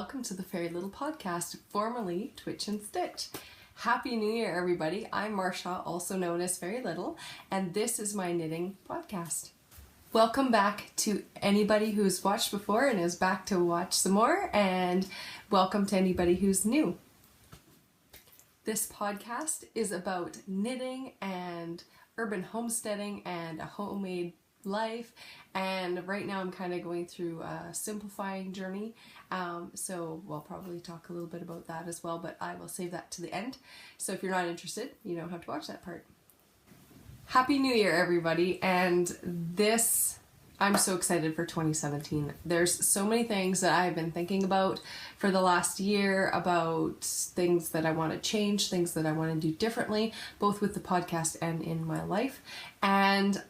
welcome to the Fairy Little Podcast, formerly Twitch and Stitch. Happy New Year, everybody. I'm Marsha, also known as Fairy Little, and this is my knitting podcast. Welcome back to anybody who's watched before and is back to watch some more, and welcome to anybody who's new. This podcast is about knitting and urban homesteading and a homemade life, and right now I'm kind of going through a simplifying journey, so we'll probably talk a little bit about that as well, but I will save that to the end. So if you're not interested, you don't have to watch that part. Happy New Year, everybody, and I'm so excited for 2017. There's so many things that I've been thinking about for the last year, about things that I want to change, things that I want to do differently, both with the podcast and in my life. And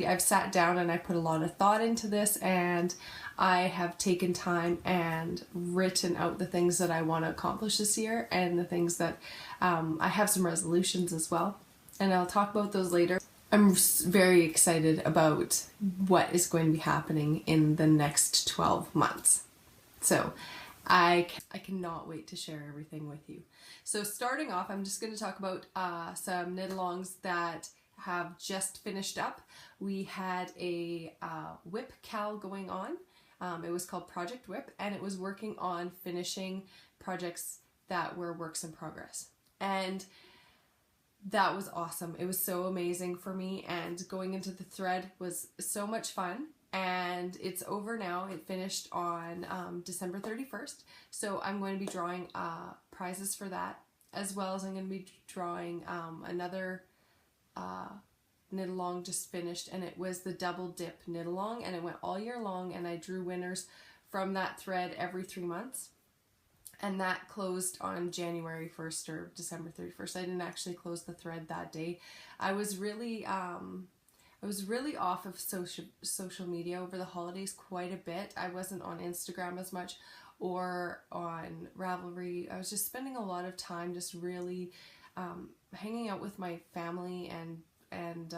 I've sat down and I put a lot of thought into this, and I have taken time and written out the things that I want to accomplish this year, and the things that I have some resolutions as well, and I'll talk about those later. I'm very excited about what is going to be happening in the next 12 months. So I cannot wait to share everything with you. So starting off, I'm just going to talk about some knit-alongs that have just finished up. We had a whip cal going on. It was called Project Whip, and it was working on finishing projects that were works in progress. And that was awesome. It was so amazing for me, and going into the thread was so much fun. And it's over now. It finished on December 31st. So I'm going to be drawing prizes for that, as well as I'm going to be drawing another knit along just finished, and it was the double dip knit along, and it went all year long, and I drew winners from that thread every 3 months. And that closed on January 1st or December 31st. I didn't actually close the thread that day. I was really off of social media over the holidays quite a bit. I wasn't on Instagram as much or on Ravelry. I was just spending a lot of time just really hanging out with my family and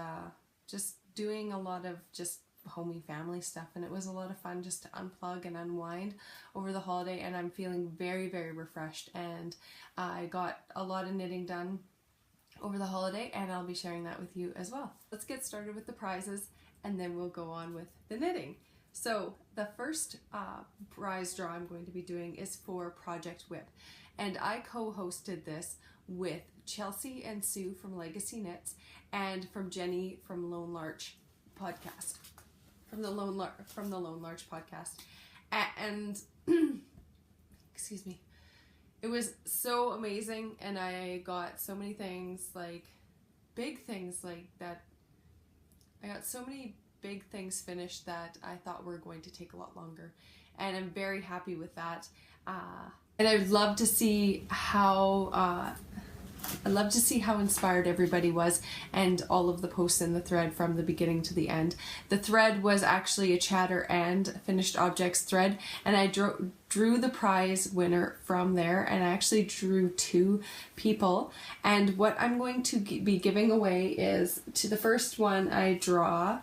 just doing a lot of just homey family stuff, and it was a lot of fun just to unplug and unwind over the holiday, and I'm feeling very, very refreshed, and I got a lot of knitting done over the holiday, and I'll be sharing that with you as well. Let's get started with the prizes, and then we'll go on with the knitting. So the first prize draw I'm going to be doing is for Project Whip, and I co-hosted this with Chelsea and Sue from Legacy Knits, and from Jenny from Lone Larch podcast. From the Lone Larch podcast, and excuse me, it was so amazing, and I got so many things, like big things like that. I got so many big things finished that I thought were going to take a lot longer, and I'm very happy with that. And I'd love to see how inspired everybody was, and all of the posts in the thread from the beginning to the end. The thread was actually a chatter and finished objects thread, and I drew the prize winner from there, and I actually drew 2 people. And what I'm going to be giving away is to the first one I drew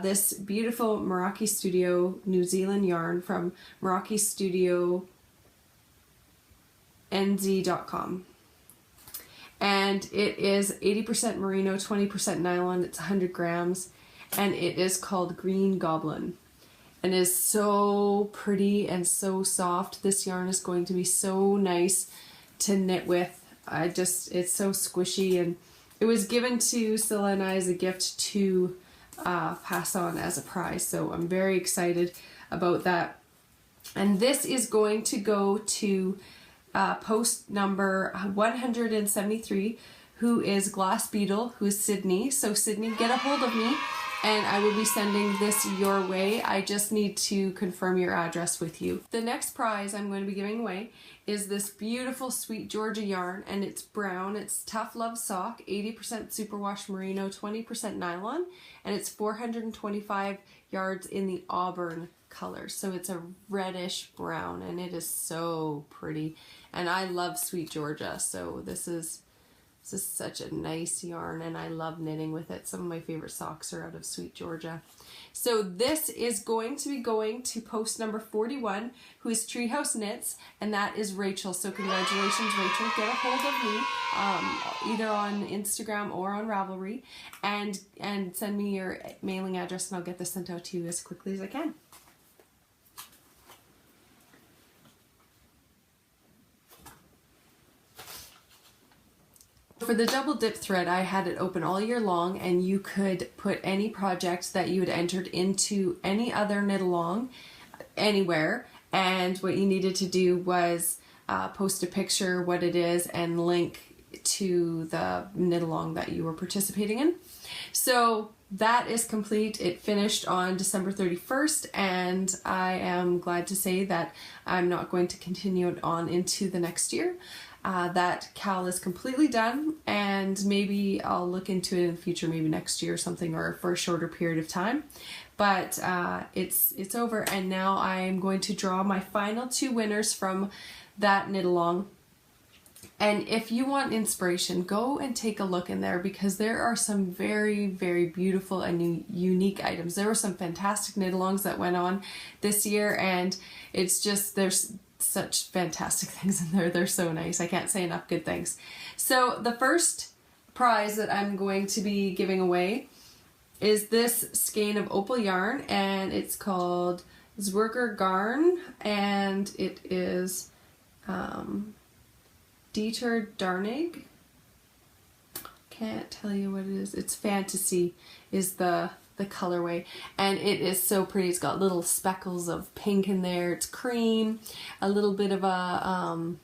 this beautiful Meraki Studio New Zealand yarn from Meraki Studio NZ.com, and it is 80% merino, 20% nylon. It's 100 grams, and it is called Green Goblin, and is so pretty and so soft. This yarn is going to be so nice to knit with. It's so squishy, and it was given to Scylla and I as a gift to pass on as a prize, so I'm very excited about that. And this is going to go to post number 173, who is Glass Beetle, who is Sydney. So Sydney, get a hold of me, and I will be sending this your way. I just need to confirm your address with you. The next prize I'm going to be giving away is this beautiful Sweet Georgia yarn, and it's brown. It's Tough Love Sock, 80% superwash merino, 20% nylon, and it's 425 yards in the auburn color. So it's a reddish brown, and it is so pretty, and I love Sweet Georgia, so this is such a nice yarn, and I love knitting with it. Some of my favorite socks are out of Sweet Georgia. So this is going to be going to post number 41, who is Treehouse Knits, and that is Rachel. So congratulations, Rachel. Get a hold of me, either on Instagram or on Ravelry, and send me your mailing address, and I'll get this sent out to you as quickly as I can. For the double dip thread, I had it open all year long, and you could put any project that you had entered into any other knit along anywhere, and what you needed to do was post a picture, what it is, and link to the knit along that you were participating in. So that is complete. It finished on December 31st, and I am glad to say that I'm not going to continue it on into the next year. That cowl is completely done, and maybe I'll look into it in the future, maybe next year or something, or for a shorter period of time. But it's over, and now I'm going to draw my final 2 winners from that knit along. And if you want inspiration, go and take a look in there, because there are some very, very beautiful and unique items. There were some fantastic knit alongs that went on this year, and it's just, there's such fantastic things in there. They're so nice. I can't say enough good things. So the first prize that I'm going to be giving away is this skein of opal yarn, and it's called Zwerger Garn, and it is Dieter Darnig. Can't tell you what it is. It's Fantasy is the colorway, and it is so pretty. It's got little speckles of pink in there. It's cream, a little bit of a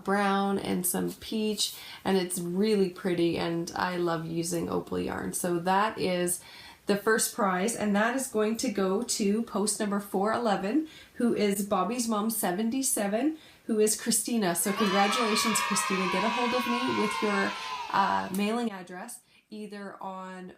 brown, and some peach, and it's really pretty, and I love using opal yarn. So that is the first prize, and that is going to go to post number 411, who is Bobby's Mom 77, who is Christina. So congratulations, Christina. Get a hold of me with your mailing address, either on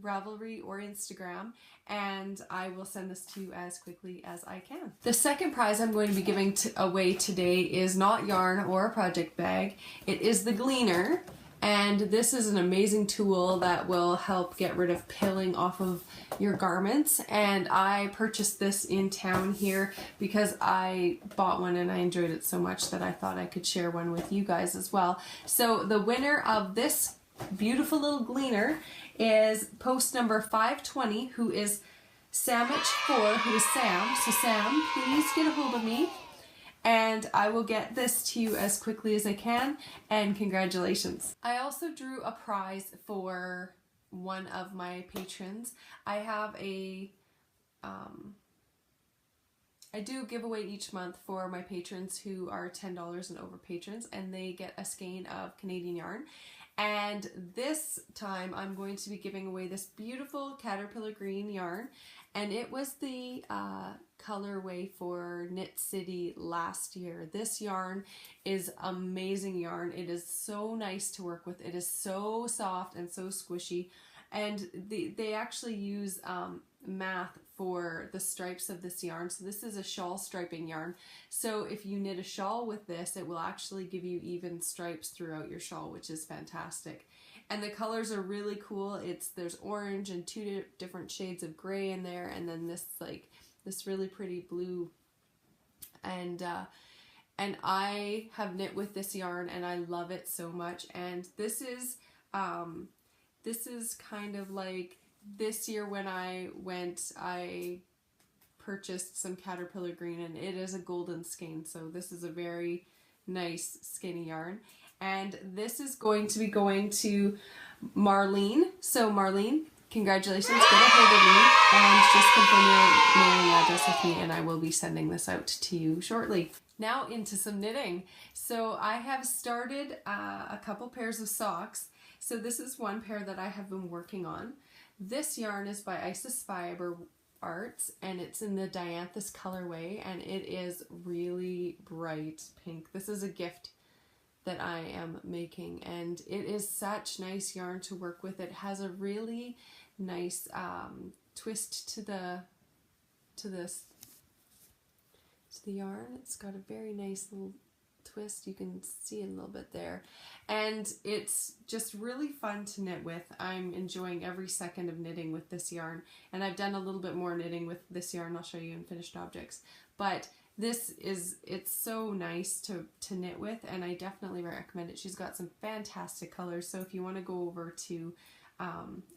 Ravelry or Instagram, and I will send this to you as quickly as I can. The second prize I'm going to be giving away today is not yarn or a project bag. It is the Gleaner, and this is an amazing tool that will help get rid of pilling off of your garments, and I purchased this in town here because I bought one and I enjoyed it so much that I thought I could share one with you guys as well. So the winner of this beautiful little Gleaner is post number 520, who is Samich4, who is Sam. So Sam, please get a hold of me, and I will get this to you as quickly as I can, and congratulations. I also drew a prize for one of my patrons. I have I do a giveaway each month for my patrons who are $10 and over patrons, and they get a skein of Canadian yarn. And this time I'm going to be giving away this beautiful caterpillar green yarn, and it was the colorway for Knit City last year. This yarn is amazing yarn. It is so nice to work with. It is so soft and so squishy, and they actually use math for the stripes of this yarn. So this is a shawl striping yarn. So if you knit a shawl with this, it will actually give you even stripes throughout your shawl, which is fantastic. And the colors are really cool. There's orange and 2 different shades of gray in there, and then this really pretty blue. And I have knit with this yarn, and I love it so much. And this is kind of like, this year when I went, I purchased some caterpillar green, and it is a golden skein. So this is a very nice skinny yarn, and this is going to be going to Marlene. So Marlene, congratulations, get a hold of me and just confirm your mailing address with me, and I will be sending this out to you shortly. Now into some knitting. So I have started a couple pairs of socks. So this is one pair that I have been working on. This yarn is by Isis Fiber Arts, and it's in the Dianthus colorway, and it is really bright pink. This is a gift that I am making, and it is such nice yarn to work with. It has a really nice twist to the yarn. It's got a very nice little twist. You can see it a little bit there. And it's just really fun to knit with. I'm enjoying every second of knitting with this yarn. And I've done a little bit more knitting with this yarn. I'll show you in finished objects. But it's so nice to knit with, and I definitely recommend it. She's got some fantastic colors. So if you want to go over to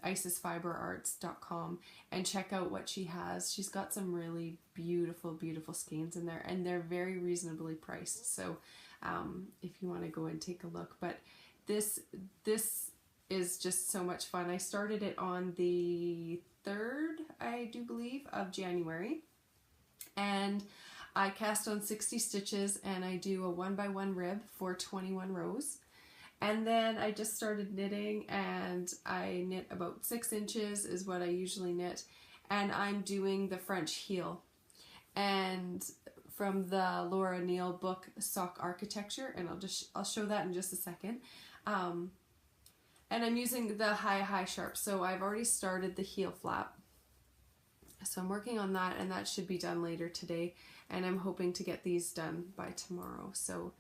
isisfiberarts.com and check out what she has. She's got some really beautiful skeins in there, and they're very reasonably priced. So if you want to go and take a look, but this is just so much fun. I started it on the 3rd, I do believe, of January, and I cast on 60 stitches, and I do a 1x1 rib for 21 rows. And then I just started knitting, and I knit about 6 inches is what I usually knit. And I'm doing the French heel, and from the Laura Neal book, Sock Architecture, and I'll show that in just a second. And I'm using the high sharp, so I've already started the heel flap. So I'm working on that, and that should be done later today, and I'm hoping to get these done by tomorrow, so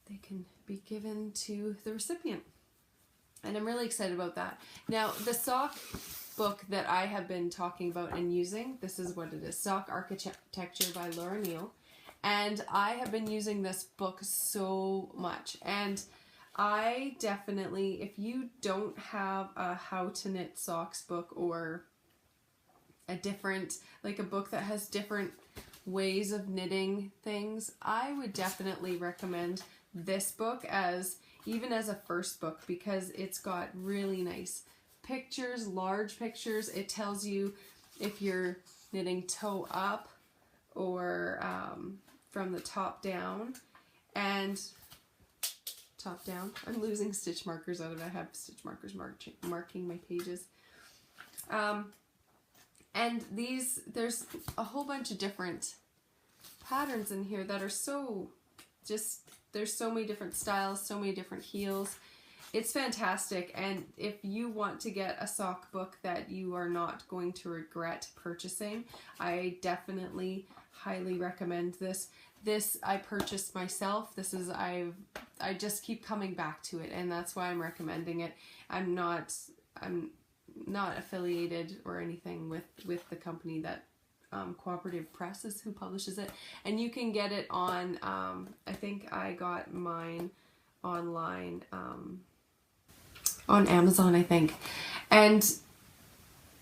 they can be given to the recipient. And I'm really excited about that. Now, the sock book that I have been talking about and using, this is what it is, Sock Architecture by Laura Neal. And I have been using this book so much. And I definitely, if you don't have a how to knit socks book, or a different, like a book that has different ways of knitting things, I would definitely recommend this book even as a first book, because it's got really nice pictures, large pictures. It tells you if you're knitting toe up or from the top down, and top down. I'm losing stitch markers out of it. I have stitch markers marking my pages. And there's a whole bunch of different patterns in here that are so there's so many different styles, so many different heels. It's fantastic, and if you want to get a sock book that you are not going to regret purchasing, I definitely highly recommend this. This I purchased myself. I just keep coming back to it, and that's why I'm recommending it. I'm not affiliated or anything with the company that Cooperative Press is who publishes it, and you can get it on I think I got mine online on Amazon, I think. And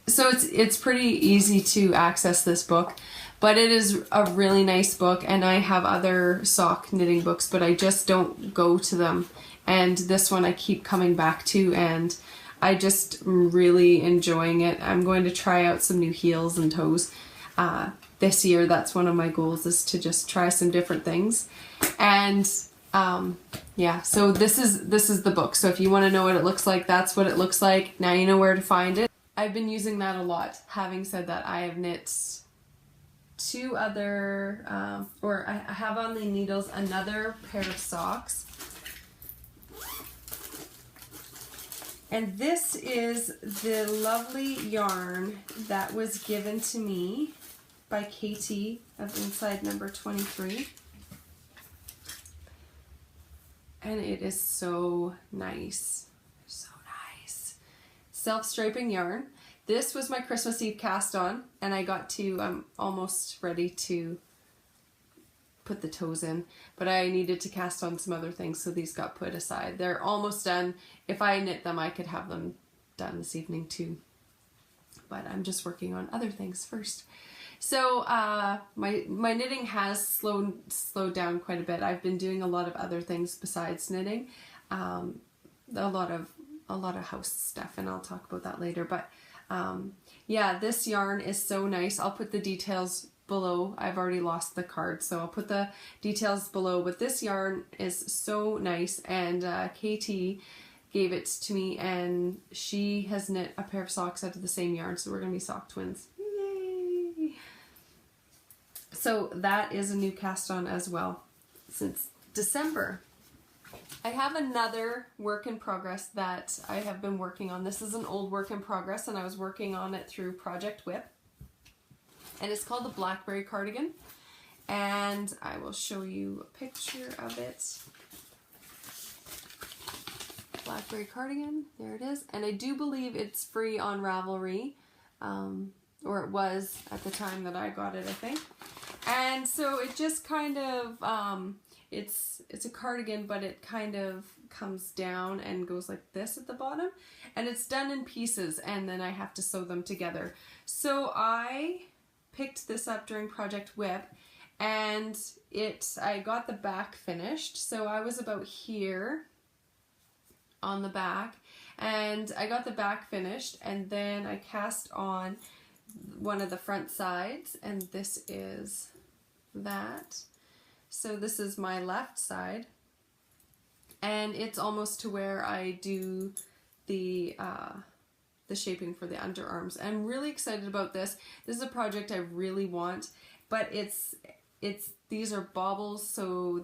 so it's pretty easy to access this book, but it is a really nice book, and I have other sock knitting books, but I just don't go to them, and this one I keep coming back to, and I just really enjoying it. I'm going to try out some new heels and toes this year. That's one of my goals, is to just try some different things. And yeah, so this is the book. So if you want to know what it looks like, that's what it looks like. Now you know where to find it. I've been using that a lot. Having said that, I have knit 2 other, or I have on the needles another pair of socks. And this is the lovely yarn that was given to me by Katie of Inside Number 23. And it is so nice. So nice. Self-striping yarn. This was my Christmas Eve cast on, and I got to, I'm almost ready to put the toes in, but I needed to cast on some other things, so these got put aside. They're almost done. If I knit them, I could have them done this evening too, but I'm just working on other things first. So my knitting has slowed down quite a bit. I've been doing a lot of other things besides knitting, a lot of house stuff, and I'll talk about that later. But yeah, this yarn is so nice. I'll put the details below. I've already lost the card, so I'll put the details below, but this yarn is so nice, and Katie gave it to me, and she has knit a pair of socks out of the same yarn, so we're gonna be sock twins. Yay! So that is a new cast on as well since December. I have another work in progress that I have been working on. This is an old work in progress, and I was working on it through Project Whip. And it's called the Blackberry cardigan. and I will show you a picture of it. Blackberry cardigan, there it is. And I do believe it's free on Ravelry, or it was at the time that I got it, I think. And so it just kind of, it's a cardigan, but it kind of comes down and goes like this at the bottom. And it's done in pieces, and then I have to sew them together. So I picked this up during Project Whip, and I got the back finished. So I was about here on the back, and I got the back finished, and then I cast on one of the front sides, and this is that. So this is my left side, and it's almost to where I do the shaping for the underarms. I'm really excited about this. This is a project I really want, but these are baubles, so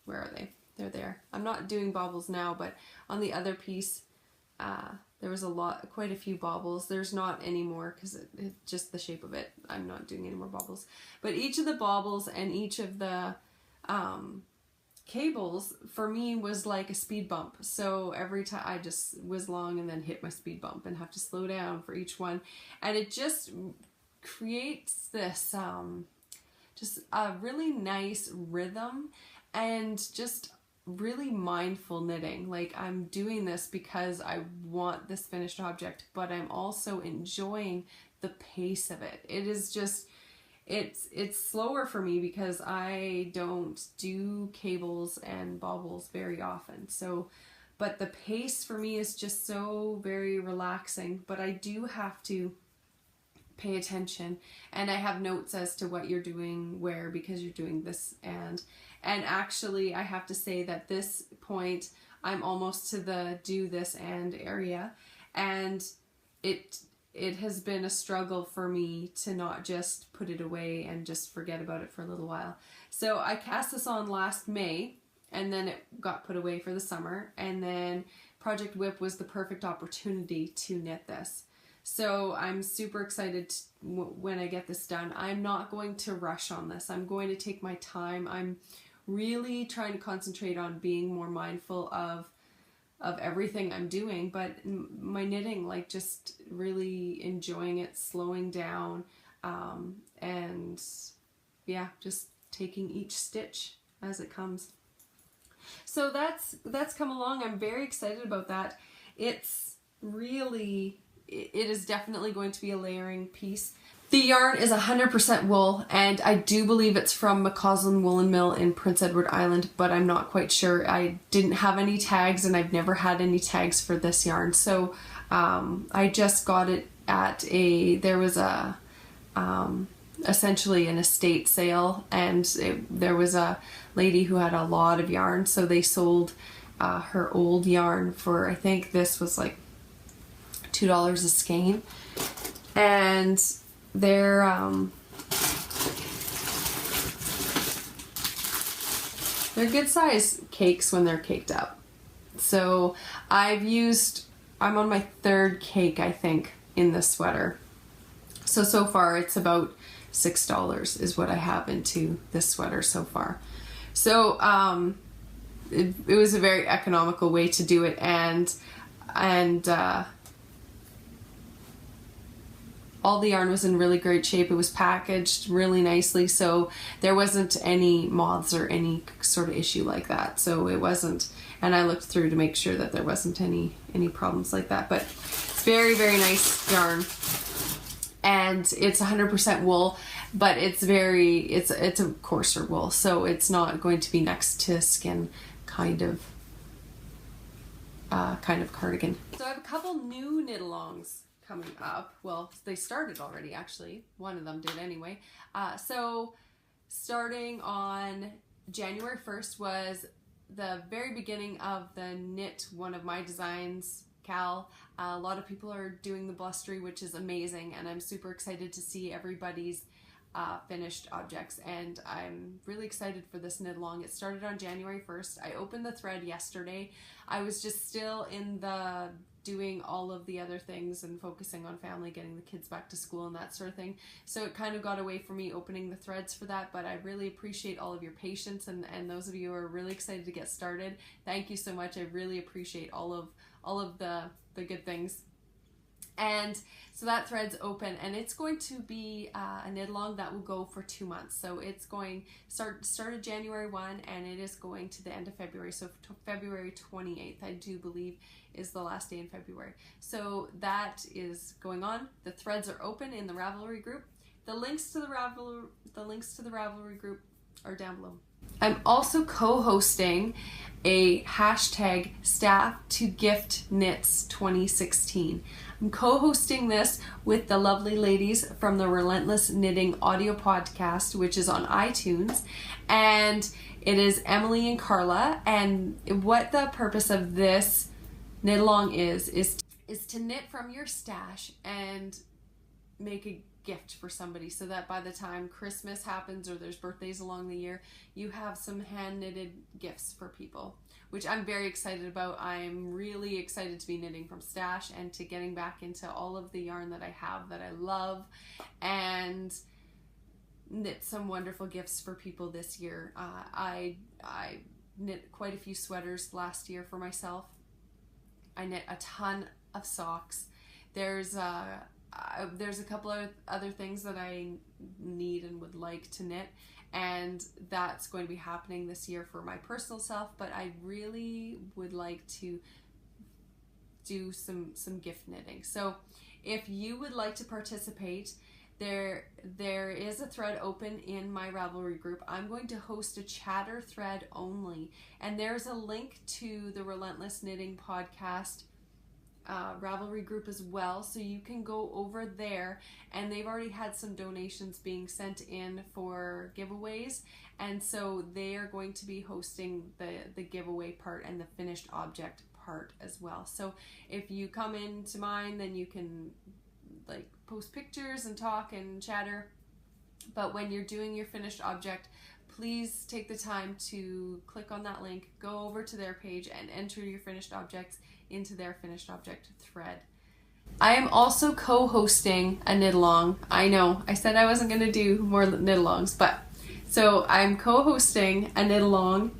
where are they? They're there. I'm not doing baubles now, but on the other piece, there was quite a few baubles. There's not anymore because it's just the shape of it. I'm not doing any more baubles. But each of the baubles and each of the cables for me was like a speed bump. So every time I just whiz along and then hit my speed bump and have to slow down for each one. And it just creates this just a really nice rhythm and just really mindful knitting. Like, I'm doing this because I want this finished object, but I'm also enjoying the pace of it. It is just, it's slower for me because I don't do cables and baubles very often. So, but the pace for me is just so very relaxing, but I do have to pay attention, and I have notes as to what you're doing where, because you're doing this and actually I have to say that this point I'm almost to the do this and area, and it has been a struggle for me to not just put it away and just forget about it for a little while. So I cast this on last May, and then it got put away for the summer, and then Project Whip was the perfect opportunity to knit this. So I'm super excited when I get this done. I'm not going to rush on this. I'm going to take my time. I'm really trying to concentrate on being more mindful of everything I'm doing, but my knitting, like, just really enjoying it, slowing down, and yeah, just taking each stitch as it comes. So that's come along. I'm very excited about that. It is definitely going to be a layering piece. The yarn is 100% wool, and I do believe it's from McCausland Woolen Mill in Prince Edward Island, but I'm not quite sure. I didn't have any tags, and I've never had any tags for this yarn. So I just got it at there was essentially an estate sale, and there was a lady who had a lot of yarn, so they sold her old yarn for, I think this was like $2 a skein, and they're good size cakes when they're caked up. So I'm on my third cake, I think, in this sweater. So far it's about $6 is what I have into this sweater so far. So it was a very economical way to do it, and all the yarn was in really great shape. It was packaged really nicely, so there wasn't any moths or any sort of issue like that. So it wasn't, and I looked through to make sure that there wasn't any problems like that. But it's very, very nice yarn, and it's 100% wool, but it's a coarser wool, so it's not going to be next to skin kind of cardigan. So I have a couple new knit-alongs coming up. Well, they started already, actually. One of them did anyway. So starting on January 1st was the very beginning of the Knit One of My Designs Cal. A lot of people are doing the blustery, which is amazing, and I'm super excited to see everybody's finished objects, and I'm really excited for this knit along. It started on January 1st. I opened the thread yesterday. I was just still in the doing all of the other things and focusing on family, getting the kids back to school and that sort of thing. So it kind of got away from me opening the threads for that, but I really appreciate all of your patience, and those of you who are really excited to get started, thank you so much. I really appreciate all of the good things. And so that thread's open, and it's going to be a knit along that will go for 2 months. So it's going started January 1, and it is going to the end of February. So February 28th, I do believe, is the last day in February. So that is going on. The threads are open in the Ravelry group. The links to the Ravelry group are down below. I'm also co-hosting a hashtag Staff to Gift Knits 2016. I'm co-hosting this with the lovely ladies from the Relentless Knitting audio podcast, which is on iTunes, and it is Emily and Carla. And what the purpose of this knit along is to knit from your stash and make a gift for somebody, so that by the time Christmas happens or there's birthdays along the year, you have some hand knitted gifts for people, which I'm very excited about. I'm really excited to be knitting from stash and to getting back into all of the yarn that I have that I love, and knit some wonderful gifts for people this year. I knit quite a few sweaters last year for myself. I knit a ton of socks. There's a couple of other things that I need and would like to knit, and that's going to be happening this year for my personal self, but I really would like to do some gift knitting. So if you would like to participate, there is a thread open in my Ravelry group. I'm going to host a chatter thread only, and there's a link to the Relentless Knitting podcast Ravelry group as well, so you can go over there, and they've already had some donations being sent in for giveaways, and so they are going to be hosting the giveaway part and the finished object part as well. So if you come into mine, then you can like post pictures and talk and chatter, but when you're doing your finished object, please take the time to click on that link, go over to their page, and enter your finished objects into their finished object thread. I am also co-hosting a knit along. I know, I said I wasn't going to do more knit alongs, but so I'm co-hosting a knit along.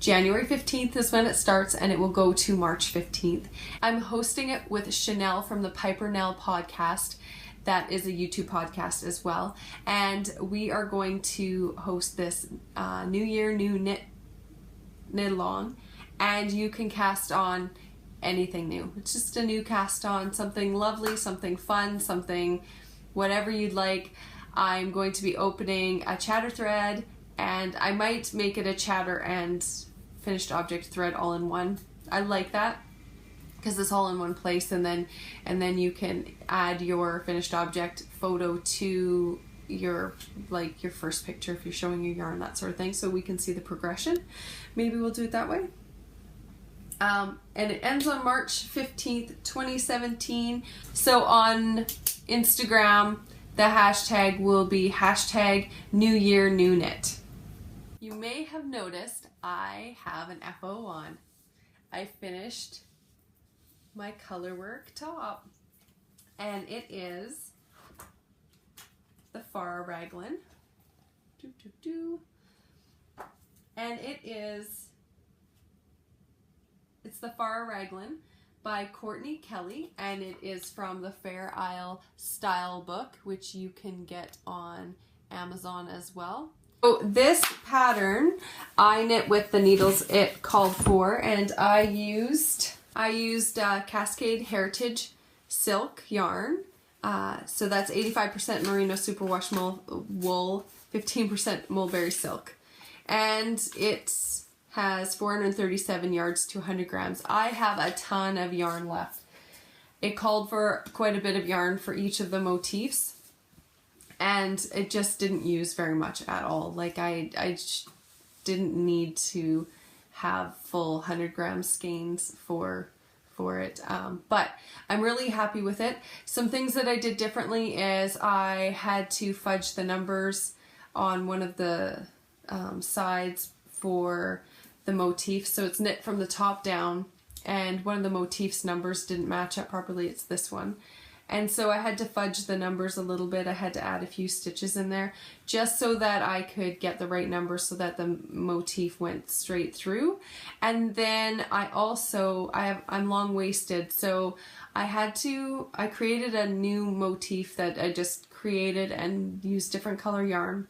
January 15th is when it starts, and it will go to March 15th. I'm hosting it with Chanel from the Piper Nell podcast. That is a YouTube podcast as well. And we are going to host this New Year, New Knit along. And you can cast on anything new. It's just a new cast on, something lovely, something fun, something whatever you'd like. I'm going to be opening a chatter thread, and I might make it a chatter and finished object thread all in one. I like that because it's all in one place, and then you can add your finished object photo to your first picture if you're showing your yarn, that sort of thing, so we can see the progression. Maybe we'll do it that way. And it ends on March 15th, 2017. So on Instagram, the hashtag will be hashtag New Year New Knit. You may have noticed I have an FO on. I finished my colorwork top, and it is the Farah Raglan, and it's the Farah Raglan by Courtney Kelly, and it is from the Fair Isle Style book, which you can get on Amazon as well. So this pattern I knit with the needles it called for, and I used Cascade Heritage silk yarn. So that's 85% merino superwash wool, 15% mulberry silk, and it has 437 yards to 100 grams. I have a ton of yarn left. It called for quite a bit of yarn for each of the motifs, and it just didn't use very much at all. Like I didn't need to have full 100 gram skeins for it, but I'm really happy with it. Some things that I did differently is I had to fudge the numbers on one of the sides for the motif, so it's knit from the top down and one of the motifs numbers didn't match up properly. It's this one. And so I had to fudge the numbers a little bit. I had to add a few stitches in there just so that I could get the right number so that the motif went straight through. And then I'm long-waisted, so I created a new motif that I just created and used different color yarn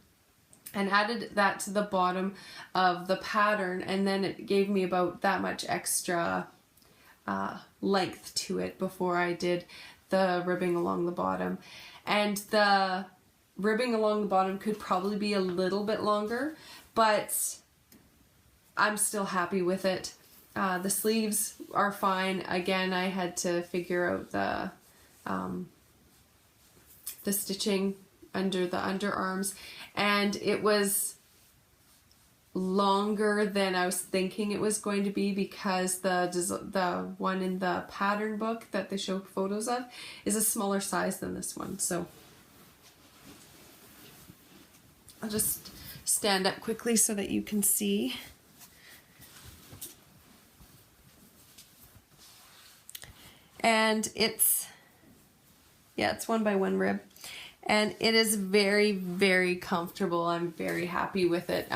and added that to the bottom of the pattern, and then it gave me about that much extra length to it before I did the ribbing along the bottom. And the ribbing along the bottom could probably be a little bit longer, but I'm still happy with it. The sleeves are fine. Again, I had to figure out the stitching under the underarms, and it was longer than I was thinking it was going to be because the one in the pattern book that they show photos of is a smaller size than this one. So I'll just stand up quickly so that you can see. And it's 1x1 rib, and it is very, very comfortable. I'm very happy with it.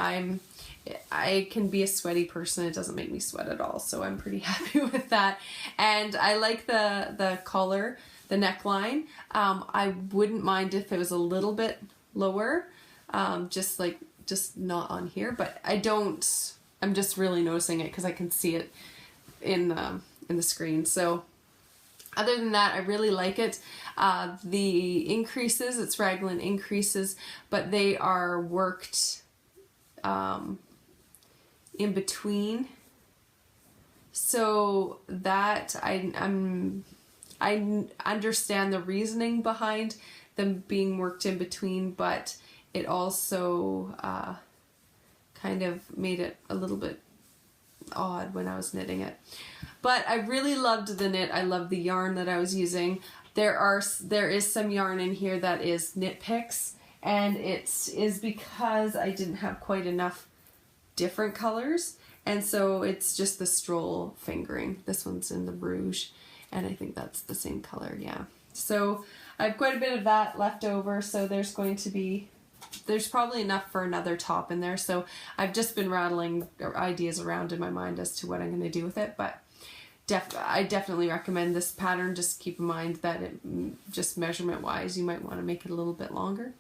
I can be a sweaty person. It doesn't make me sweat at all, so I'm pretty happy with that. And I like the collar, the neckline. I wouldn't mind if it was a little bit lower, just not on here, but I'm just really noticing it because I can see it in the screen. So other than that, I really like it. The increases, it's raglan increases, but they are worked in between, so that I understand the reasoning behind them being worked in between, but it also kind of made it a little bit odd when I was knitting it. But I really loved the knit. I loved the yarn that I was using. There is some yarn in here that is knit picks, and it is because I didn't have quite enough different colors, and so it's just the stroll fingering. This one's in the rouge, and I think that's the same color, yeah. So I have quite a bit of that left over, so there's probably enough for another top in there. So I've just been rattling ideas around in my mind as to what I'm going to do with it, but I definitely recommend this pattern. Just keep in mind that just measurement wise, you might want to make it a little bit longer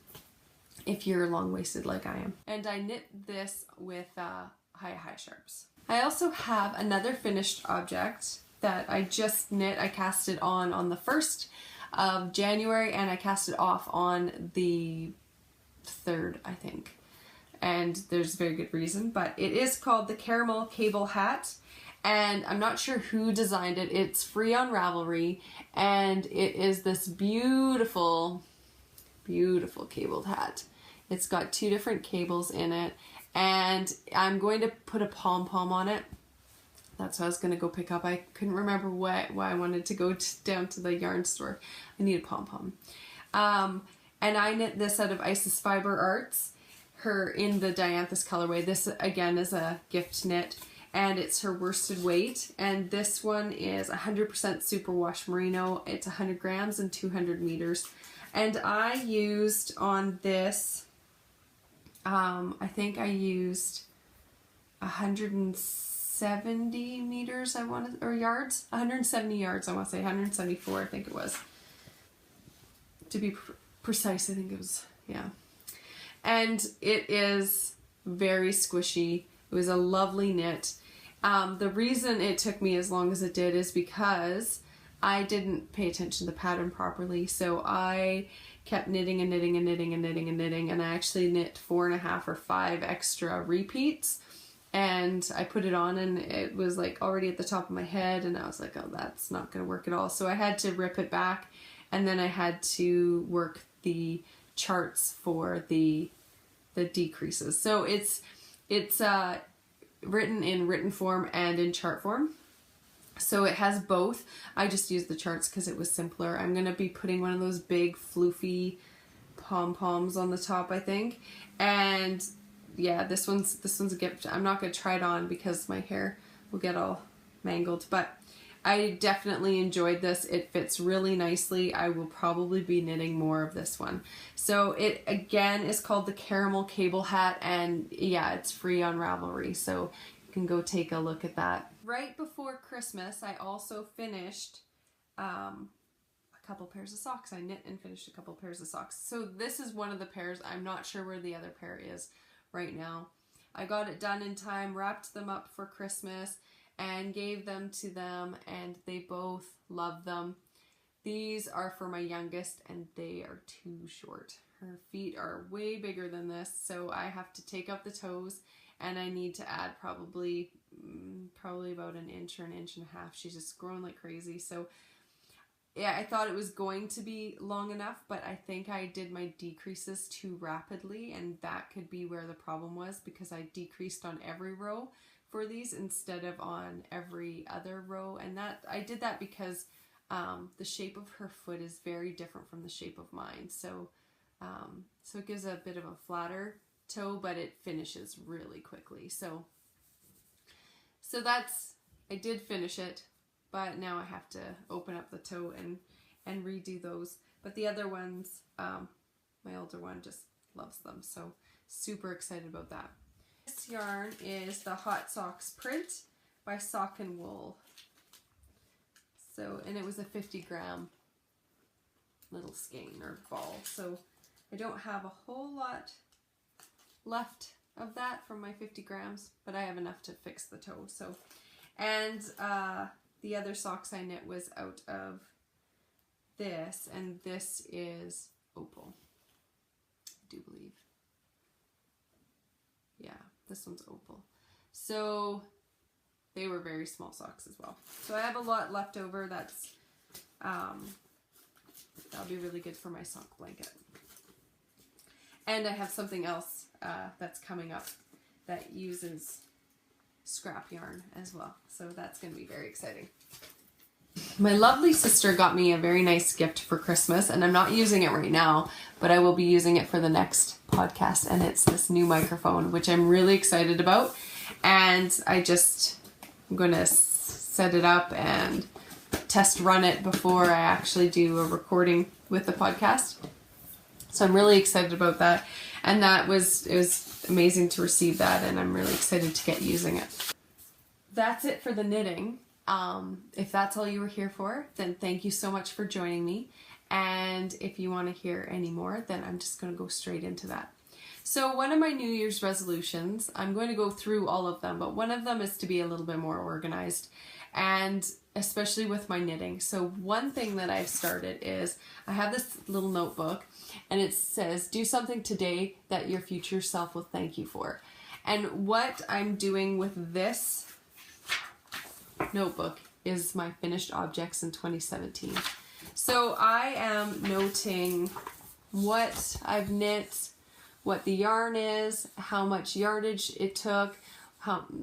if you're long-waisted like I am. And I knit this with high sharps. I also have another finished object that I just knit. I cast it on the 1st of January, and I cast it off on the 3rd, I think. And there's a very good reason, but it is called the Caramel Cable Hat. And I'm not sure who designed it. It's free on Ravelry, and it is this beautiful, beautiful cabled hat. It's got 2 different cables in it, and I'm going to put a pom-pom on it. That's what I was going to go pick up. I couldn't remember why I wanted to go down to the yarn store. I need a pom-pom. And I knit this out of Isis Fiber Arts, in the Dianthus colorway. This, again, is a gift knit, and it's her worsted weight. And this one is 100% superwash merino. It's 100 grams and 200 meters. And I used on this, I think I used 170 meters, or yards, 170 yards, I want to say 174, I think it was. To be precise, I think it was, yeah. And it is very squishy. It was a lovely knit. The reason it took me as long as it did is because I didn't pay attention to the pattern properly. So I kept knitting and knitting and knitting and knitting and knitting, and I actually knit 4.5 or 5 extra repeats. And I put it on, and it was like already at the top of my head, and I was like, oh, that's not going to work at all. So I had to rip it back, and then I had to work the charts for the decreases. So it's written in written form and in chart form. So it has both. I just used the charts because it was simpler. I'm going to be putting one of those big floofy pom-poms on the top, I think. And yeah, this one's a gift. I'm not going to try it on because my hair will get all mangled, but I definitely enjoyed this. It fits really nicely. I will probably be knitting more of this one. So it again is called the Caramel Cable Hat, and yeah, it's free on Ravelry, so you can go take a look at that. Right before Christmas, I also finished a couple pairs of socks. I knit and finished a couple pairs of socks. So this is one of the pairs. I'm not sure where the other pair is right now. I got it done in time, wrapped them up for Christmas, and gave them to them, and they both love them. These are for my youngest, and they are too short. Her feet are way bigger than this, so I have to take out the toes, and I need to add probably about an inch or an inch and a half. She's just growing like crazy. So yeah, I thought it was going to be long enough, but I think I did my decreases too rapidly, and that could be where the problem was, because I decreased on every row for these instead of on every other row. And that I did that because the shape of her foot is very different from the shape of mine. So so it gives a bit of a flatter toe, but it finishes really quickly. So that's, I did finish it, but now I have to open up the toe and redo those. But the other ones, my older one just loves them. So super excited about that. This yarn is the Hot Socks print by Sock and Wool. So, and it was a 50-gram little skein or ball. So I don't have a whole lot left of that from my 50 grams, but I have enough to fix the toe. So, and the other socks I knit was out of this, and this is Opal, I do believe. Yeah, this one's Opal. So they were very small socks as well. So I have a lot left over. That's that'll be really good for my sock blanket. And I have something else that's coming up that uses scrap yarn as well. So that's going to be very exciting. My lovely sister got me a very nice gift for Christmas, and I'm not using it right now, but I will be using it for the next podcast, and it's this new microphone, which I'm really excited about. And I'm going to set it up and test run it before I actually do a recording with the podcast. So I'm really excited about that. And it was amazing to receive that, and I'm really excited to get using it. That's it for the knitting. If that's all you were here for, then thank you so much for joining me. And if you want to hear any more, then I'm just going to go straight into that. So one of my New Year's resolutions, I'm going to go through all of them, but one of them is to be a little bit more organized, and especially with my knitting. So one thing that I've started is I have this little notebook, and it says, do something today that your future self will thank you for. And what I'm doing with this notebook is my finished objects in 2017. So I am noting what I've knit, what the yarn is, how much yardage it took,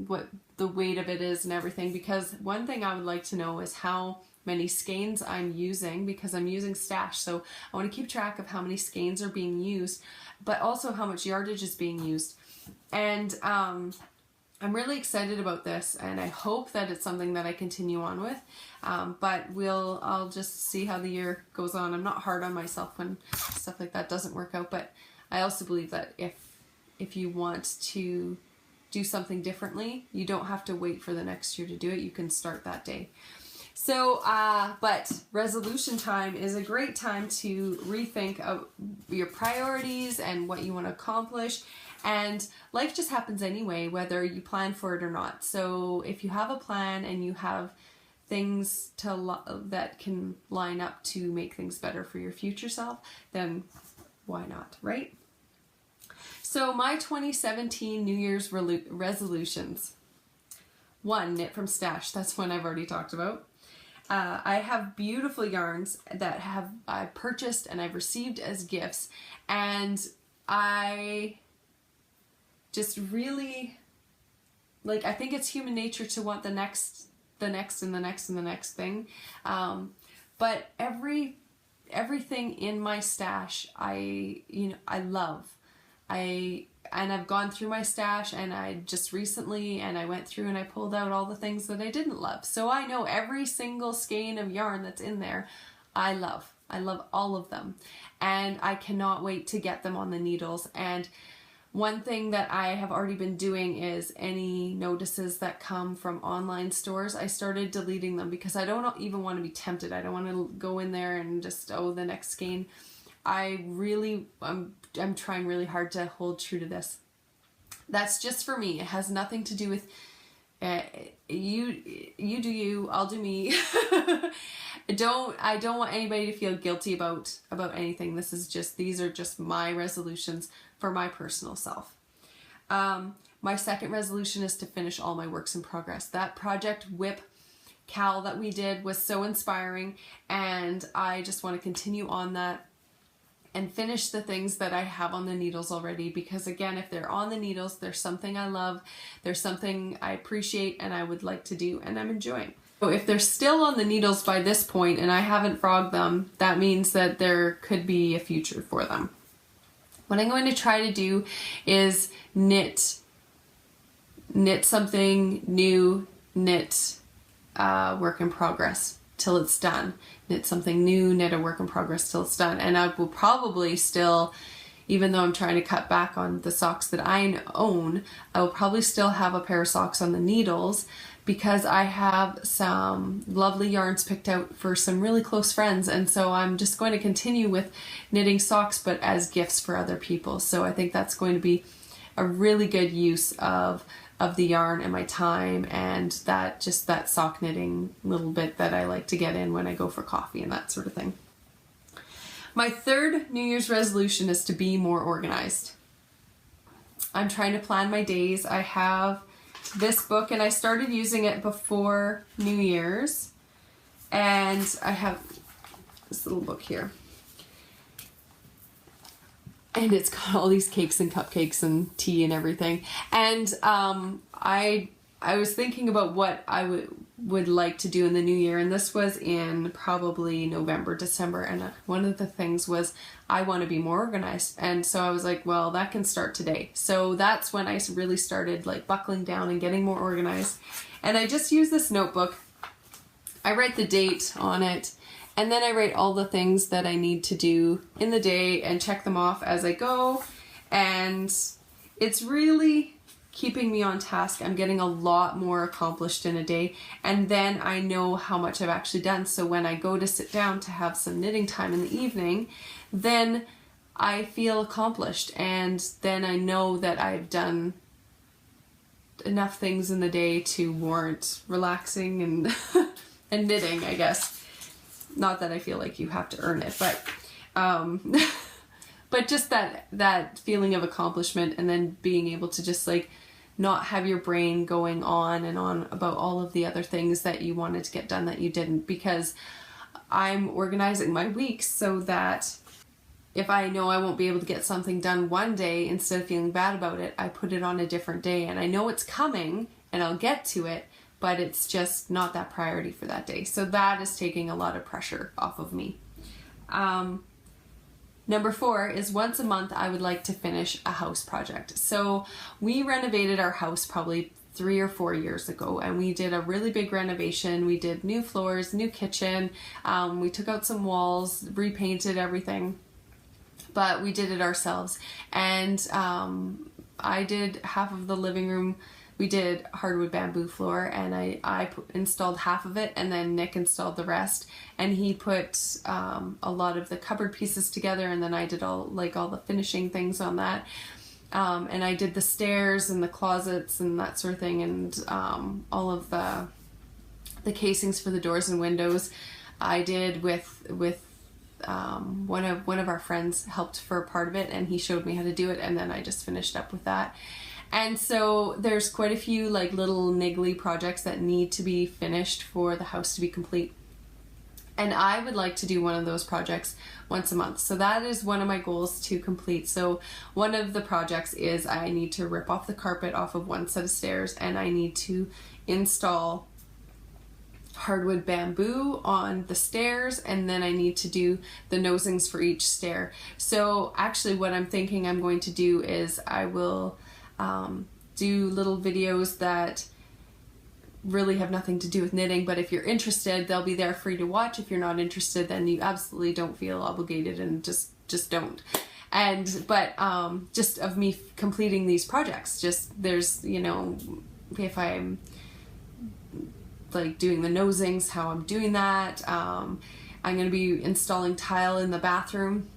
what the weight of it is and everything, because one thing I would like to know is how many skeins I'm using, because I'm using stash. So I want to keep track of how many skeins are being used, but also how much yardage is being used. And I'm really excited about this, and I hope that it's something that I continue on with, but I'll just see how the year goes on. I'm not hard on myself when stuff like that doesn't work out, but I also believe that if you want to do something differently, you don't have to wait for the next year to do it. You can start that day. So, but resolution time is a great time to rethink of your priorities and what you want to accomplish. And life just happens anyway, whether you plan for it or not. So if you have a plan and you have things that can line up to make things better for your future self, then why not, right? So my 2017 New Year's resolutions. 1, knit from stash. That's one I've already talked about. I have beautiful yarns that I purchased and I've received as gifts, and I just really, I think it's human nature to want the next and the next and the next thing. But everything in my stash, I love. I I've gone through my stash, and I just recently, and I went through and I pulled out all the things that I didn't love. So I know every single skein of yarn that's in there, I love. I love all of them, and I cannot wait to get them on the needles. And one thing that I have already been doing is any notices that come from online stores, I started deleting them because I don't even want to be tempted. I don't want to go in there and just, oh, the next skein. I'm trying really hard to hold true to this. That's just for me. It has nothing to do with you do you, I'll do me. I don't want anybody to feel guilty about anything. These are just my resolutions for my personal self. My second resolution is to finish all my works in progress. That project whip cowl that we did was so inspiring, and I just want to continue on that and finish the things that I have on the needles already, because again, if they're on the needles, there's something I love, there's something I appreciate and I would like to do and I'm enjoying. So if they're still on the needles by this point and I haven't frogged them, that means that there could be a future for them. What I'm going to try to do is knit something new, knit work in progress till it's done. Knit something new, knit a work in progress till it's done. And I will probably still, even though I'm trying to cut back on the socks that I own, I will probably still have a pair of socks on the needles, because I have some lovely yarns picked out for some really close friends. And so I'm just going to continue with knitting socks, but as gifts for other people. So I think that's going to be a really good use of the yarn and my time, and that sock knitting little bit that I like to get in when I go for coffee and that sort of thing. My third New Year's resolution is to be more organized. I'm trying to plan my days. I have this book, and I started using it before New Year's, and I have this little book here. And it's got all these cakes and cupcakes and tea and everything. And I was thinking about what I would like to do in the new year. And this was in probably November, December. And one of the things was I want to be more organized. And so I was like, well, that can start today. So that's when I really started like buckling down and getting more organized. And I just use this notebook. I write the date on it. And then I write all the things that I need to do in the day and check them off as I go. And it's really keeping me on task. I'm getting a lot more accomplished in a day. And then I know how much I've actually done. So when I go to sit down to have some knitting time in the evening, then I feel accomplished. And then I know that I've done enough things in the day to warrant relaxing and, and knitting, I guess. Not that I feel like you have to earn it, but but just that feeling of accomplishment, and then being able to just like not have your brain going on and on about all of the other things that you wanted to get done that you didn't, because I'm organizing my weeks so that if I know I won't be able to get something done one day, instead of feeling bad about it, I put it on a different day, and I know it's coming and I'll get to it, but it's just not that priority for that day. So that is taking a lot of pressure off of me. Number 4 is once a month I would like to finish a house project. So we renovated our house probably 3 or 4 years ago, and we did a really big renovation. We did new floors, new kitchen, we took out some walls, repainted everything, but we did it ourselves. And I did half of the living room. We did hardwood bamboo floor, and I installed half of it, and then Nick installed the rest, and he put a lot of the cupboard pieces together, and then I did all the finishing things on that. And I did the stairs and the closets and that sort of thing, and all of the casings for the doors and windows I did with one of our friends helped for a part of it, and he showed me how to do it, and then I just finished up with that. And so there's quite a few like little niggly projects that need to be finished for the house to be complete. And I would like to do one of those projects once a month. So that is one of my goals to complete. So one of the projects is I need to rip off the carpet off of one set of stairs, and I need to install hardwood bamboo on the stairs, and then I need to do the nosings for each stair. So actually what I'm thinking I'm going to do is I will do little videos that really have nothing to do with knitting, but if you're interested, they'll be there for you to watch. If you're not interested, then you absolutely don't feel obligated, and just don't. But just of me completing these projects, just there's, you know, if I'm like doing the nosings, how I'm doing that. I'm going to be installing tile in the bathroom,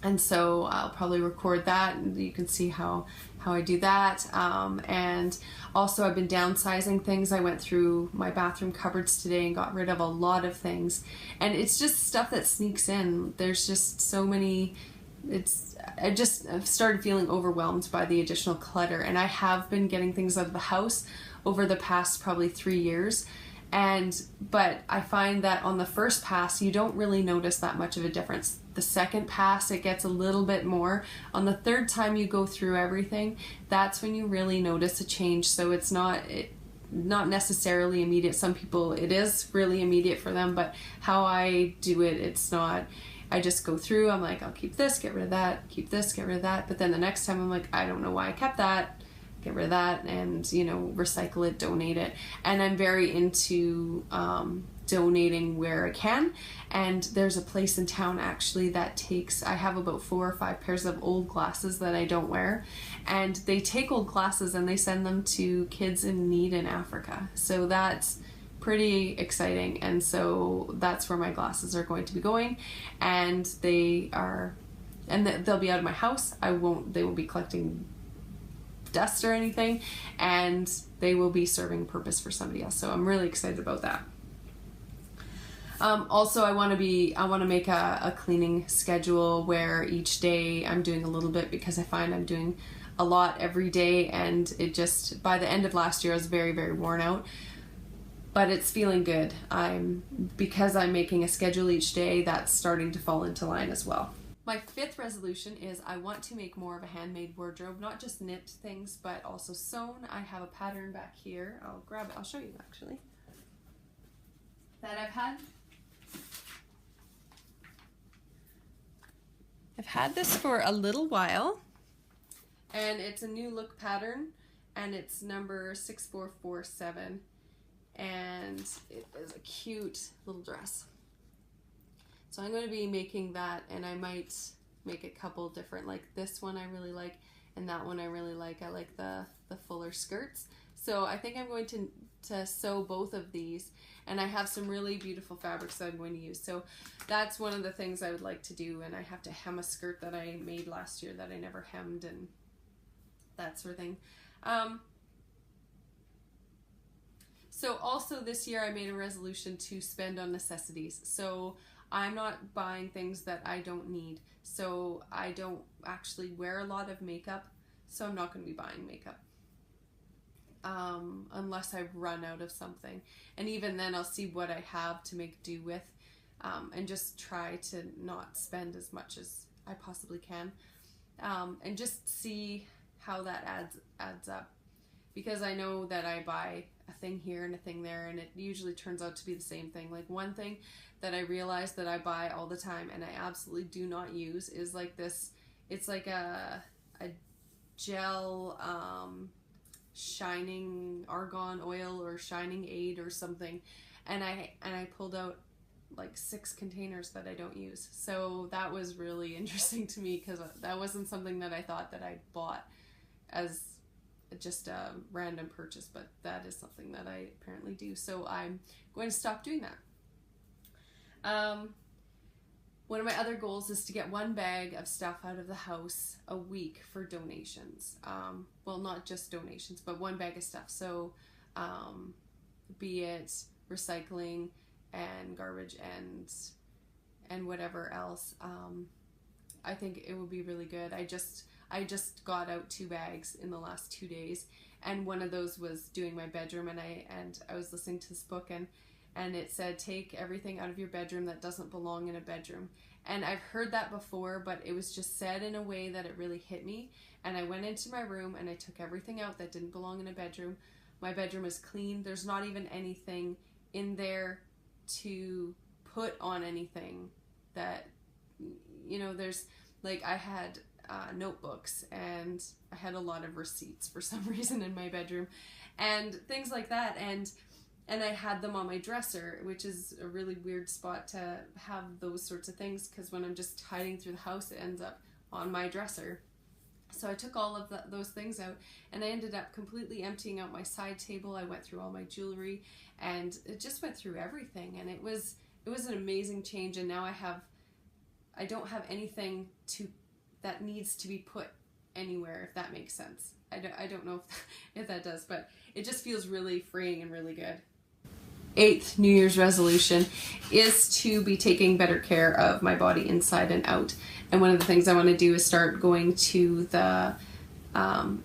and so I'll probably record that, and you can see how I do that. And also I've been downsizing things. I went through my bathroom cupboards today and got rid of a lot of things, and it's just stuff that sneaks in. There's just so many. I've started feeling overwhelmed by the additional clutter, and I have been getting things out of the house over the past probably 3 years. But I find that on the first pass, you don't really notice that much of a difference. The second pass, it gets a little bit more. On the third time you go through everything, that's when you really notice a change. So it's not necessarily immediate. Some people, it is really immediate for them, but how I do it, it's not. I just go through, I'm like, I'll keep this, get rid of that, keep this, get rid of that. But then the next time I'm like, I don't know why I kept that. Get rid of that, and, you know, recycle it, donate it. And I'm very into donating where I can, and there's a place in town actually that takes, I have about 4 or 5 pairs of old glasses that I don't wear, and they take old glasses and they send them to kids in need in Africa. So that's pretty exciting, and so that's where my glasses are going to be going, and they'll be out of my house. They won't be collecting dust or anything, and they will be serving a purpose for somebody else. So I'm really excited about that. Also, I want to make a cleaning schedule where each day I'm doing a little bit, because I find I'm doing a lot every day, and it just, by the end of last year, I was very, very worn out. But it's feeling good. Because I'm making a schedule each day, that's starting to fall into line as well. My 5th resolution is I want to make more of a handmade wardrobe, not just knit things, but also sewn. I have a pattern back here. I'll grab it. I'll show you actually. That I've had this for a little while, and it's a new look pattern, and it's number 6447, and it is a cute little dress. So I'm going to be making that, and I might make a couple different, like this one I really like, and that one I really like. I like the fuller skirts. So I think I'm going to sew both of these, and I have some really beautiful fabrics that I'm going to use. So that's one of the things I would like to do, and I have to hem a skirt that I made last year that I never hemmed, and that sort of thing. So also this year I made a resolution to spend on necessities. So I'm not buying things that I don't need. So I don't actually wear a lot of makeup, so I'm not going to be buying makeup unless I run out of something. And even then I'll see what I have to make do with, and just try to not spend as much as I possibly can, and just see how that adds up. Because I know that I buy a thing here and a thing there, and it usually turns out to be the same thing. Like one thing that I realize that I buy all the time and I absolutely do not use is like this, it's like a gel shining argan oil or shining aid or something, and I pulled out like 6 containers that I don't use. So that was really interesting to me, because that wasn't something that I thought that I bought as just a random purchase, but that is something that I apparently do. So I'm going to stop doing that. One of my other goals is to get 1 bag of stuff out of the house a week for donations. Well, not just donations, but 1 bag of stuff. So be it recycling and garbage and whatever else. I think it would be really good. I just got out 2 bags in the last 2 days, and one of those was doing my bedroom, and I was listening to this book, and it said take everything out of your bedroom that doesn't belong in a bedroom. And I've heard that before, but it was just said in a way that it really hit me. And I went into my room and I took everything out that didn't belong in a bedroom. My bedroom is clean. There's not even anything in there to put on anything that, you know, there's like, I had notebooks and I had a lot of receipts for some reason in my bedroom and things like that, and I had them on my dresser, which is a really weird spot to have those sorts of things, because when I'm just hiding through the house, it ends up on my dresser. So I took all of those things out, and I ended up completely emptying out my side table. I went through all my jewelry, and it just went through everything, and it was an amazing change. And now I don't have anything that needs to be put anywhere, if that makes sense. I don't know if that does, but it just feels really freeing and really good. 8th New Year's resolution is to be taking better care of my body inside and out. And one of the things I want to do is start going to the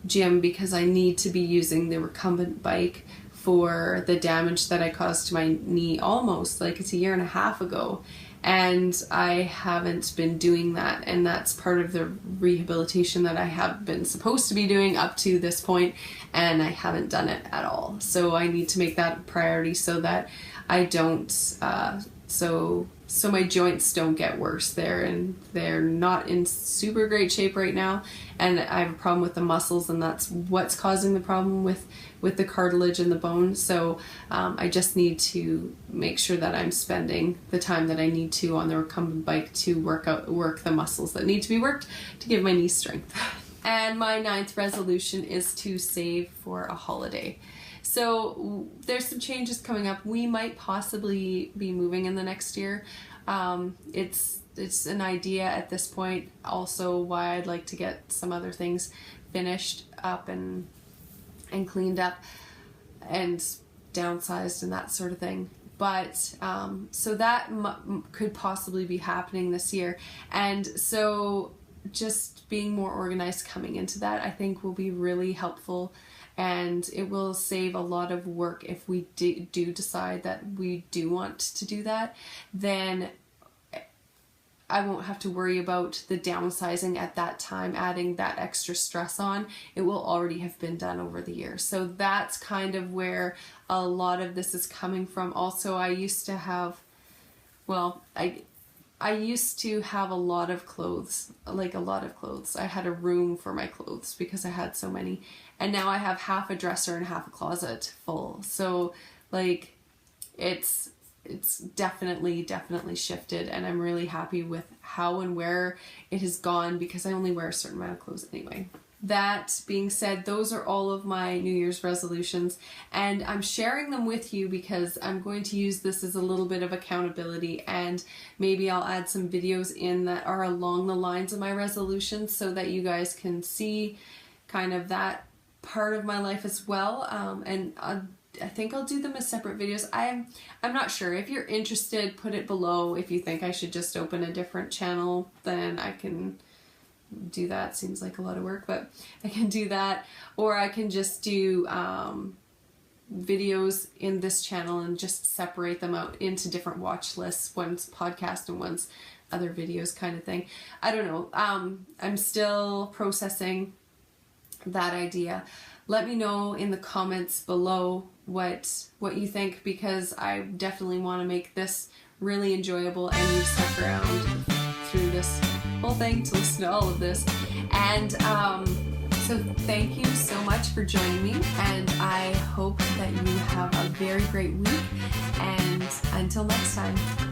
gym, because I need to be using the recumbent bike for the damage that I caused to my knee almost, like it's a year and a half ago. And I haven't been doing that, and that's part of the rehabilitation that I have been supposed to be doing up to this point, and I haven't done it at all. So I need to make that a priority so that I don't, so my joints don't get worse. They're not in super great shape right now, and I have a problem with the muscles, and that's what's causing the problem with the cartilage and the bone. So I just need to make sure that I'm spending the time that I need to on the recumbent bike to work the muscles that need to be worked to give my knee strength. And my 9th resolution is to save for a holiday. So there's some changes coming up. We might possibly be moving in the next year. It's an idea at this point. Also, why I'd like to get some other things finished up and cleaned up and downsized and that sort of thing. But so that could possibly be happening this year. And so just being more organized coming into that, I think, will be really helpful, and it will save a lot of work if we do decide that we do want to do that. Then I won't have to worry about the downsizing at that time, adding that extra stress on. It will already have been done over the years. So that's kind of where a lot of this is coming from. Also, I used to have a lot of clothes, I had a room for my clothes because I had so many. And now I have half a dresser and half a closet full. So like it's definitely shifted, and I'm really happy with how and where it has gone, because I only wear a certain amount of clothes anyway. That being said, those are all of my New Year's resolutions, and I'm sharing them with you because I'm going to use this as a little bit of accountability, and maybe I'll add some videos in that are along the lines of my resolutions so that you guys can see kind of that part of my life as well. And I think I'll do them as separate videos. I'm not sure. If you're interested, put it below. If you think I should just open a different channel, then I can do that. Seems like a lot of work, but I can do that. Or I can just do videos in this channel and just separate them out into different watch lists. One's podcast and one's other videos kind of thing. I don't know. I'm still processing that idea. Let me know in the comments below what you think, because I definitely want to make this really enjoyable, and you stuck around through this whole thing to listen to all of this. And so thank you so much for joining me, and I hope that you have a very great week, and until next time.